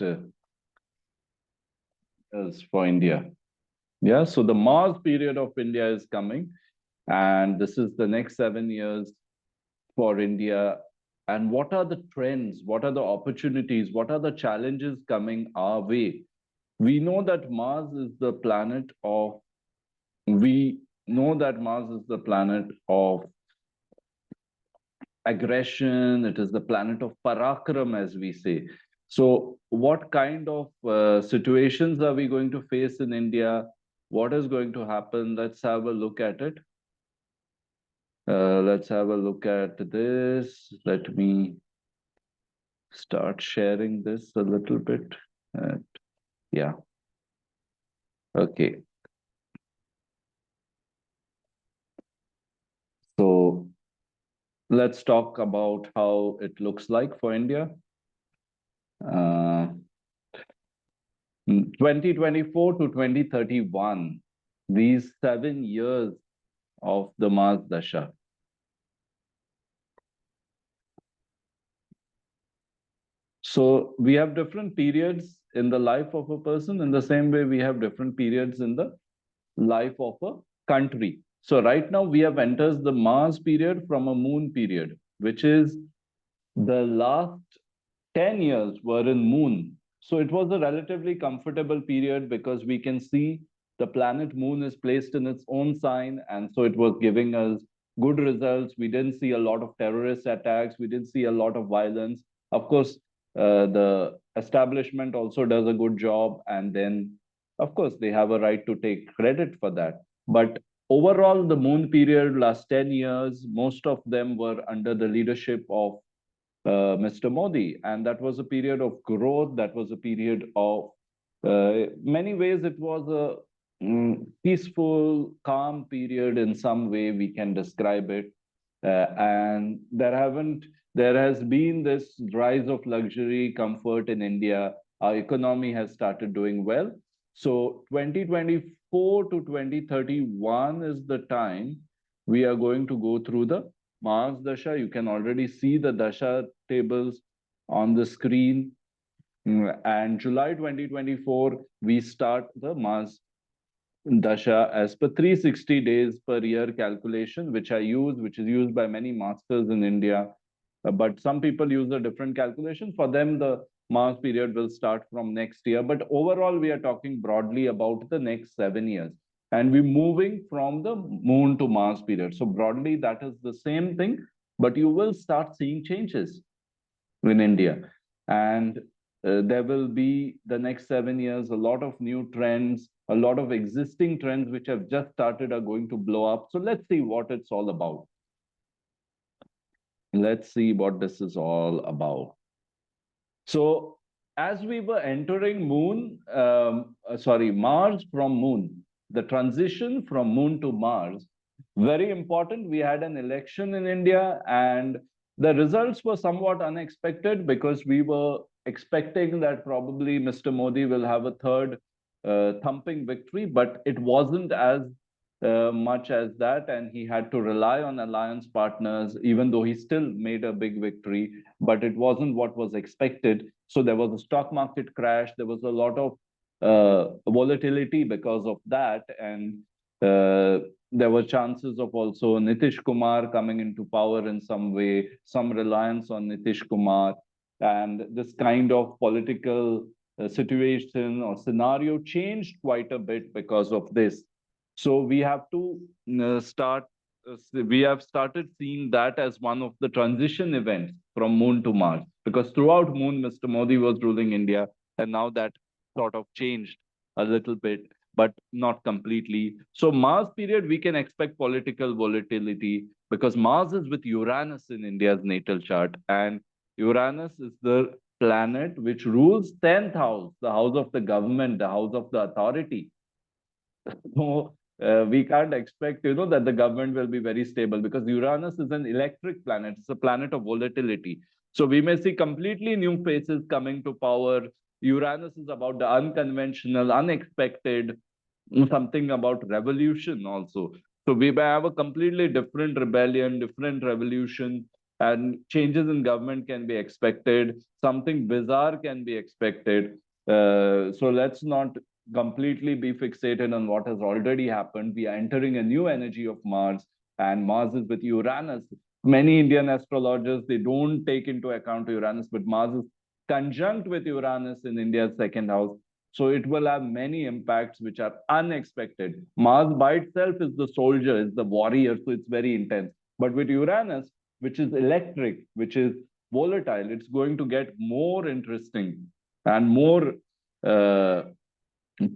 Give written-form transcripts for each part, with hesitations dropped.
years for India. Yeah, so the Mars period of India is coming, and this is the next 7 years for India. And what are the trends? What are the opportunities? What are the challenges coming our way? We know that Mars is the planet of, we know that Mars is the planet of aggression. It is the planet of parakram, as we say. So, what kind of situations are we going to face in India? What is going to happen? Let's have a look at it. Let's have a look at this. Let me start sharing this a little bit. Uh, yeah. Okay. So let's talk about how it looks like for India. Uh, 2024 to 2031, these 7 years of the Mahadasha. So we have different periods in the life of a person. In the same way, we have different periods in the life of a country. So right now we have entered the Mars period from a Moon period, which is the last 10 years were in Moon. So it was a relatively comfortable period because we can see the planet Moon is placed in its own sign. And so it was giving us good results. We didn't see a lot of terrorist attacks. We didn't see a lot of violence. Of course, the establishment also does a good job. And then, of course, they have a right to take credit for that. But overall, the Moon period, last 10 years, most of them were under the leadership of Mr. Modi. And that was a period of growth. That was a period of, many ways, it was a peaceful, calm period in some way we can describe it. And there has been this rise of luxury, comfort in India. Our economy has started doing well. So 2024 to 2031 is the time we are going to go through the Mars Dasha. You can already see the Dasha tables on the screen. And July 2024, we start the Mars Dasha as per 360 days per year calculation, which which is used by many masters in India. But some people use a different calculation. For them, the Mars period will start from next year. But overall, we are talking broadly about the next 7 years. And we're moving from the Moon to Mars period. So broadly, that is the same thing, but you will start seeing changes in India. And there will be the next 7 years, a lot of new trends, a lot of existing trends which have just started are going to blow up. So let's see what it's all about. Let's see what this is all about. So as we were entering Mars from Moon, the transition from Moon to Mars, very important. We had an election in India, and the results were somewhat unexpected because we were expecting that probably Mr. Modi will have a third thumping victory, but it wasn't as much as that, and he had to rely on alliance partners, even though he still made a big victory, but it wasn't what was expected. So there was a stock market crash. There was a lot of volatility because of that, and there were chances of also Nitish Kumar coming into power in some way, some reliance on Nitish Kumar, and this kind of political situation or scenario changed quite a bit because of this. So we have to we have started seeing that as one of the transition events from Moon to Mars, because throughout Moon, Mr. Modi was ruling India, and now that sort of changed a little bit, but not completely. So Mars period, we can expect political volatility because Mars is with Uranus in India's natal chart, and Uranus is the planet which rules 10th house, the house of the government, the house of the authority. So we can't expect, that the government will be very stable because Uranus is an electric planet. It's a planet of volatility. So we may see completely new faces coming to power. Uranus is about the unconventional, unexpected, something about revolution also. So we may have a completely different rebellion, different revolution. and changes in government can be expected. Something bizarre can be expected. So let's not completely be fixated on what has already happened. We are entering a new energy of Mars, and Mars is with Uranus. Many Indian astrologers, they don't take into account Uranus, but Mars is conjunct with Uranus in India's second house. So it will have many impacts which are unexpected. Mars by itself is the soldier, is the warrior, so it's very intense. But with Uranus, which is electric, which is volatile, it's going to get more interesting and more uh,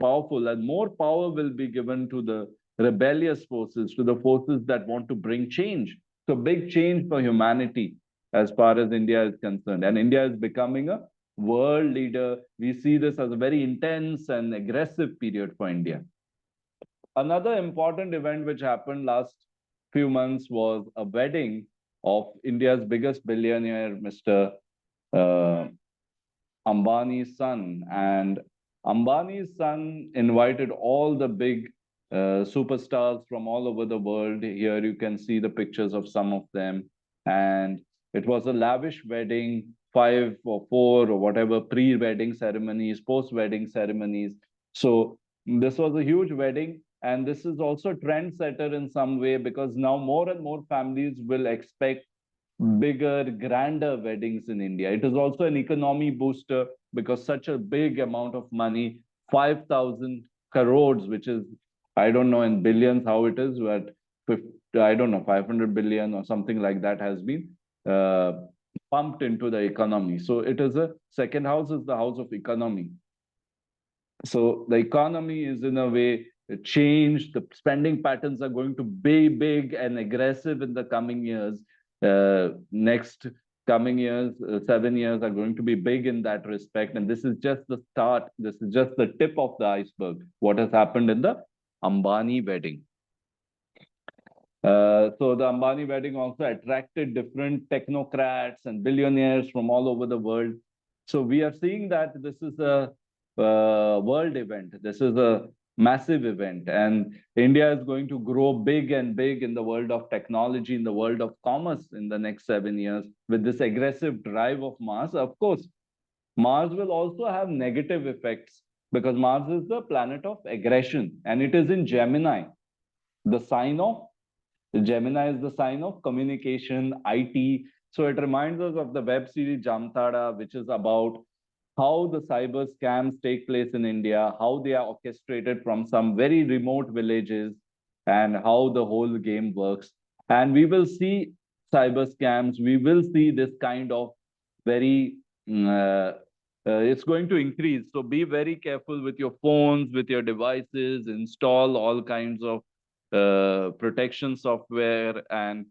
powerful, and more power will be given to the rebellious forces, to the forces that want to bring change. So, big change for humanity as far as India is concerned. And India is becoming a world leader. We see this as a very intense and aggressive period for India. Another important event which happened last few months was a wedding of India's biggest billionaire, Mr. Uh, Ambani's son. And Ambani's son invited all the big superstars from all over the world. Here you can see the pictures of some of them. And it was a lavish wedding, 5 or 4 or whatever, pre-wedding ceremonies, post-wedding ceremonies. So this was a huge wedding. And this is also trendsetter in some way, because now more and more families will expect bigger, grander weddings in India. It is also an economy booster, because such a big amount of money, 5,000 crores, which is, I don't know in billions how it is, but I don't know, 500 billion or something like that has been uh, pumped into the economy. So it is a second house is the house of economy. So the economy is in a way changed. The spending patterns are going to be big and aggressive in the coming years. Next coming years, 7 years are going to be big in that respect. And this is just the start. This is just the tip of the iceberg. What has happened in the Ambani wedding. So the Ambani wedding also attracted different technocrats and billionaires from all over the world. So we are seeing that this is a world event. This is a massive event, and India is going to grow big and big in the world of technology, in the world of commerce in the next 7 years with this aggressive drive of Mars. Of course, Mars will also have negative effects, because Mars is the planet of aggression, and it is in Gemini, the sign of Gemini is the sign of communication, IT. So it reminds us of the web series Jamtada, which is about how the cyber scams take place in India, how they are orchestrated from some very remote villages, and how the whole game works. And we will see cyber scams. We will see this kind of very it's going to increase. So be very careful with your phones, with your devices, install all kinds of protection software. And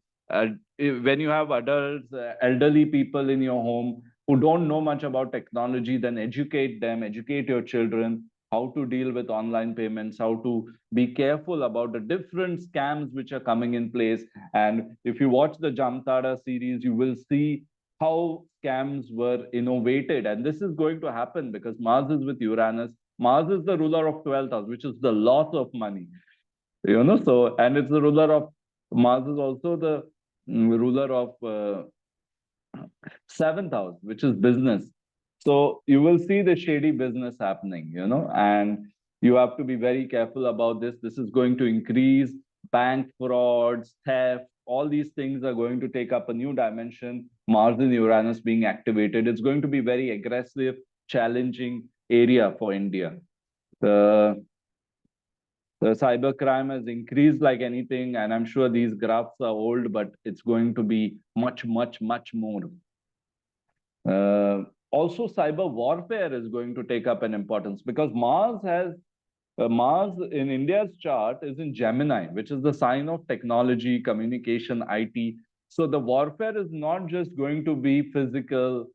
when you have adults, elderly people in your home who don't know much about technology, then educate them, educate your children how to deal with online payments, how to be careful about the different scams which are coming in place. And if you watch the Jamtada series, you will see how scams were innovated. And this is going to happen because Mars is with Uranus. Mars is the ruler of 12th house, which is the loss of money. So, and it's the ruler of Mars is also the ruler of seventh house, which is business. So you will see the shady business happening, and you have to be very careful about this. This is going to increase bank frauds, theft, all these things are going to take up a new dimension. Mars and Uranus being activated. It's going to be very aggressive, challenging area for India. The cybercrime has increased like anything, and I'm sure these graphs are old, but it's going to be much, much, much more. Also, cyber warfare is going to take up an importance, because Mars in India's chart is in Gemini, which is the sign of technology, communication, IT. So the warfare is not just going to be physical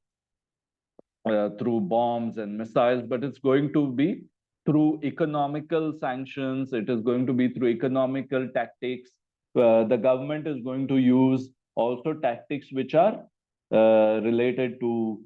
through bombs and missiles, but it's going to be through economical sanctions. It is going to be through economical tactics. The government is going to use also tactics which are related to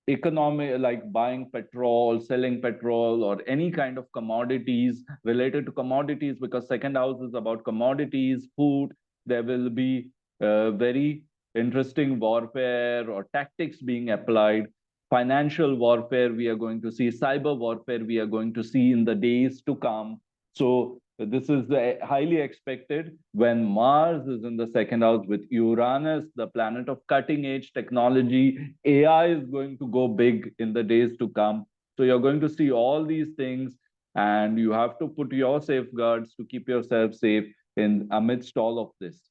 economy, like buying petrol, selling petrol, or any kind of commodities related to commodities, because second house is about commodities, food. There will be very interesting warfare or tactics being applied. Financial warfare, we are going to see. Cyber warfare, we are going to see in the days to come. So this is highly expected when Mars is in the second house with Uranus, the planet of cutting edge technology. AI is going to go big in the days to come. So you're going to see all these things, and you have to put your safeguards to keep yourself safe in amidst all of this.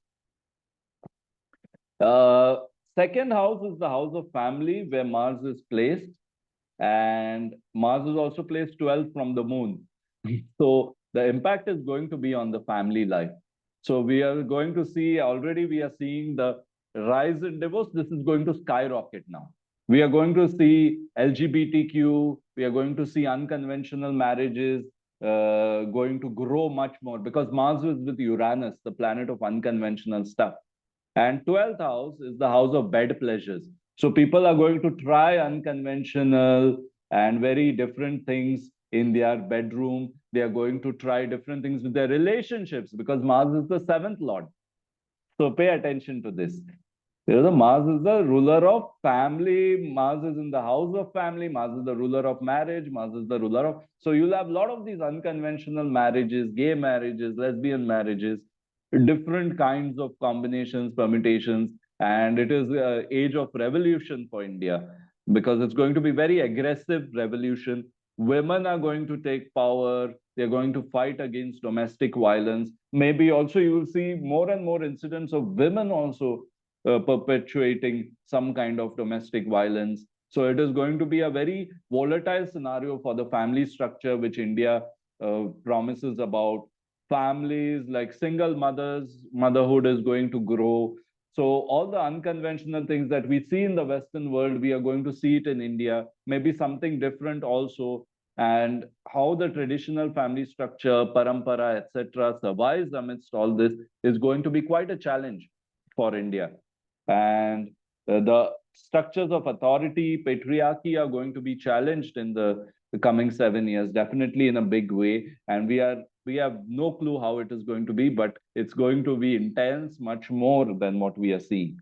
Uh, Second house is the house of family where Mars is placed, and Mars is also placed 12 from the moon. So the impact is going to be on the family life. So we are going to see, already we are seeing the rise in divorce. This is going to skyrocket now. We are going to see LGBTQ, we are going to see unconventional marriages going to grow much more because Mars is with Uranus, the planet of unconventional stuff. And 12th house is the house of bed pleasures. So people are going to try unconventional and very different things in their bedroom. They are going to try different things with their relationships because Mars is the seventh lord. So pay attention to this. Mars is the ruler of family. Mars is in the house of family. Mars is the ruler of marriage. Mars is the ruler of. So you'll have a lot of these unconventional marriages, gay marriages, lesbian marriages, different kinds of combinations, permutations. And it is an age of revolution for India because it's going to be very aggressive revolution. Women are going to take power. They're going to fight against domestic violence. Maybe also you will see more and more incidents of women also perpetuating some kind of domestic violence. So it is going to be a very volatile scenario for the family structure, which India promises about. Families like single mothers, motherhood is going to grow. So all the unconventional things that we see in the Western world, we are going to see it in India, maybe something different also. And how the traditional family structure, parampara, etc., survives amidst all this is going to be quite a challenge for India. And the structures of authority, patriarchy are going to be challenged in the coming 7 years, definitely in a big way. And we have no clue how it is going to be, but it's going to be intense, much more than what we are seeing.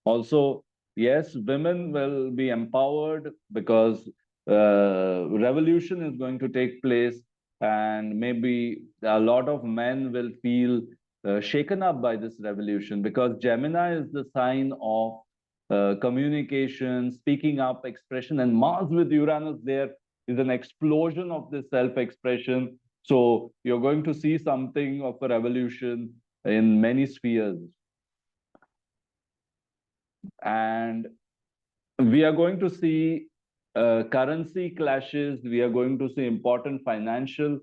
Also, yes, women will be empowered because revolution is going to take place, and maybe a lot of men will feel shaken up by this revolution because Gemini is the sign of communication, speaking up, expression, and Mars with Uranus there is an explosion of this self-expression. So you're going to see something of a revolution in many spheres. And we are going to see currency clashes. We are going to see important financial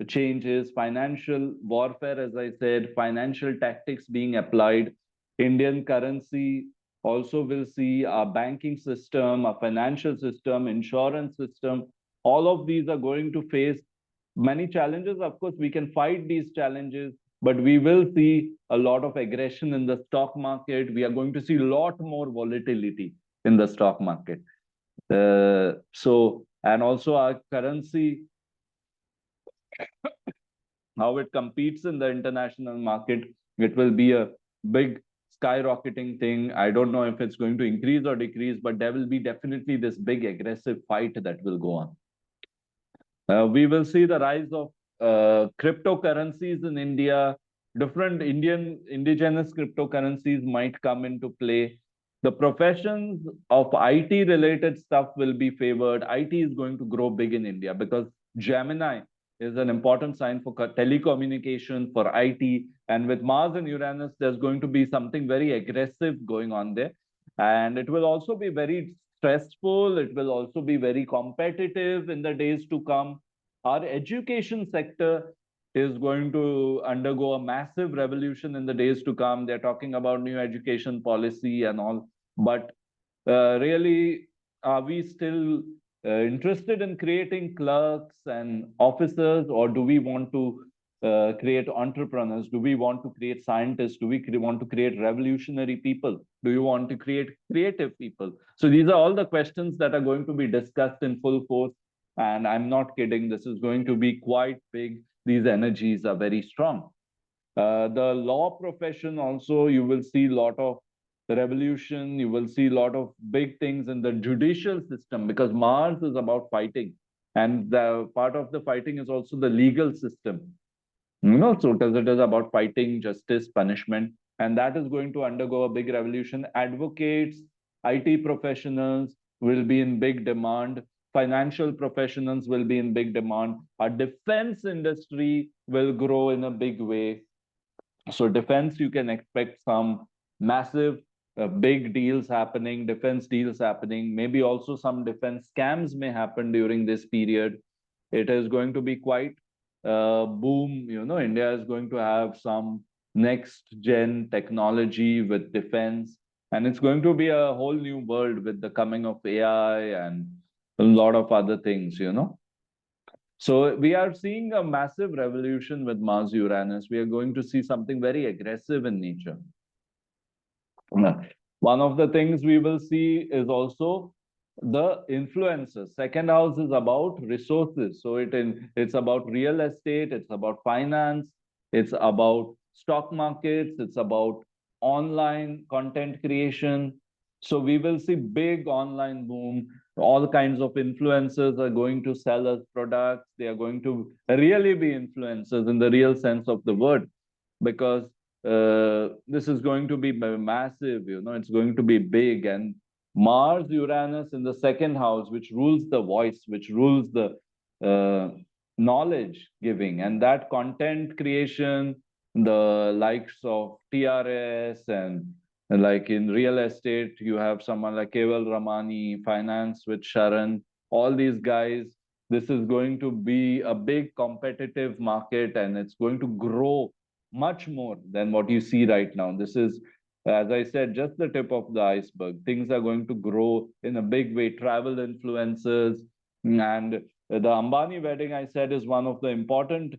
changes, financial warfare, as I said, financial tactics being applied. Indian currency also will see a banking system, a financial system, insurance system. All of these are going to face many challenges. Of course, we can fight these challenges, but we will see a lot of aggression in the stock market. We are going to see a lot more volatility in the stock market. And also our currency, how it competes in the international market, it will be a big skyrocketing thing. I don't know if it's going to increase or decrease, but there will be definitely this big aggressive fight that will go on. We will see the rise of cryptocurrencies in India. Different indigenous cryptocurrencies might come into play. The professions of IT related stuff will be favored. IT is going to grow big in India because Gemini is an important sign for telecommunication, for IT. And with Mars and Uranus, there's going to be something very aggressive going on there. And it will also be very stressful. It will also be very competitive in the days to come. Our education sector is going to undergo a massive revolution in the days to come. They're talking about new education policy and all. But really, are we still interested in creating clerks and officers, or do we want to create entrepreneurs? Do we want to create scientists? Do we want to create revolutionary people? Do you want to create creative people? So these are all the questions that are going to be discussed in full force. And I'm not kidding, this is going to be quite big. These energies are very strong. The law profession also, you will see a lot of revolution. You will see a lot of big things in the judicial system, because Mars is about fighting. And the part of the fighting is also the legal system. So it is about fighting, justice, punishment. And that is going to undergo a big revolution. Advocates, IT professionals will be in big demand. Financial professionals will be in big demand. Our defense industry will grow in a big way. So defense, you can expect some massive, big deals happening, defense deals happening. Maybe also some defense scams may happen during this period. It is going to be quite boom. India is going to have some next gen technology with defense, and it's going to be a whole new world with the coming of AI and a lot of other things. So we are seeing a massive revolution with Mars Uranus. We are going to see something very aggressive in nature. One of the things we will see is also the influences. Second house is about resources. So it's about real estate, it's about finance, it's about stock markets, it's about online content creation. So we will see big online boom. All kinds of influencers are going to sell us products. They are going to really be influencers in the real sense of the word, because this is going to be massive. It's going to be big. And Mars Uranus in the second house, which rules the voice, which rules the knowledge giving, and that content creation, the likes of TRS, and like in real estate, you have someone like Keval Ramani, finance with Sharan, all these guys. This is going to be a big competitive market, and it's going to grow much more than what you see right now. This is, as I said, just the tip of the iceberg. Things are going to grow in a big way. Travel influencers, and the Ambani wedding, I said, is one of the important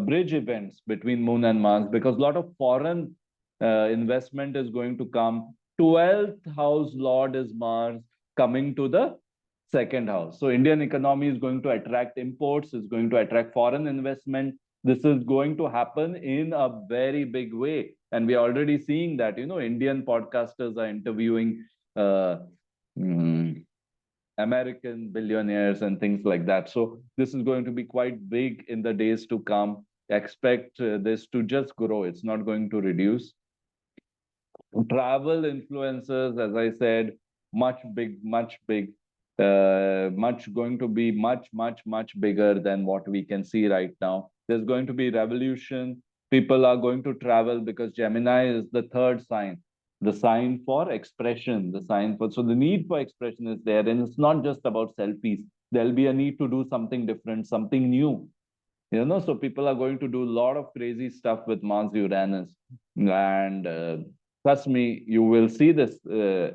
bridge events between Moon and Mars, because a lot of foreign investment is going to come. 12th house Lord is Mars coming to the second house. So Indian economy is going to attract imports, is going to attract foreign investment. This is going to happen in a very big way. And we are already seeing that, Indian podcasters are interviewing mm, American billionaires and things like that. So this is going to be quite big in the days to come. Expect this to just grow. It's not going to reduce. Travel influencers, as I said, much big, much going to be much bigger than what we can see right now. There's going to be revolution. People are going to travel because Gemini is the third sign, the sign for expression, the sign for, so the need for expression is there. And it's not just about selfies. There'll be a need to do something different, something new. So people are going to do a lot of crazy stuff with Mars Uranus. And trust me, you will see this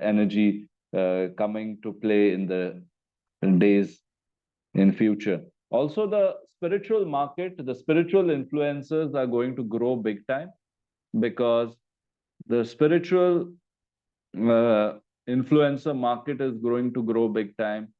energy coming to play in the days in future. Also, the spiritual market, the spiritual influencers are going to grow big time, because the spiritual influencer market is going to grow big time.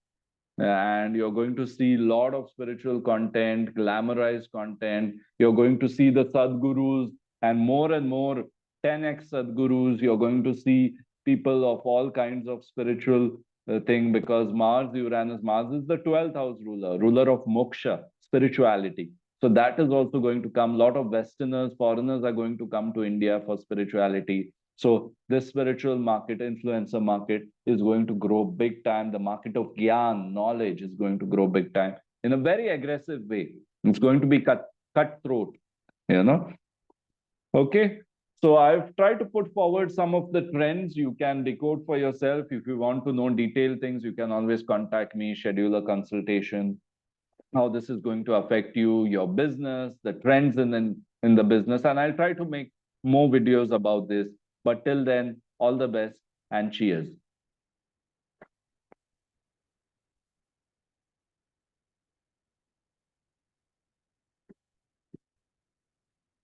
And you're going to see a lot of spiritual content, glamorized content. You're going to see the Sadgurus, and more 10x Sadgurus. You're going to see people of all kinds of spiritual thing, because Mars is the 12th house ruler of moksha, spirituality. So that is also going to come. A lot of Westerners, foreigners are going to come to India for spirituality. So this spiritual market, influencer market, is going to grow big time. The market of gyan, knowledge, is going to grow big time in a very aggressive way. It's going to be cutthroat, you know. Okay. So I've tried to put forward some of the trends you can decode for yourself. If you want to know detailed things, you can always contact me, schedule a consultation. How this is going to affect you, your business, the trends in the business. And I'll try to make more videos about this. But till then, all the best and cheers.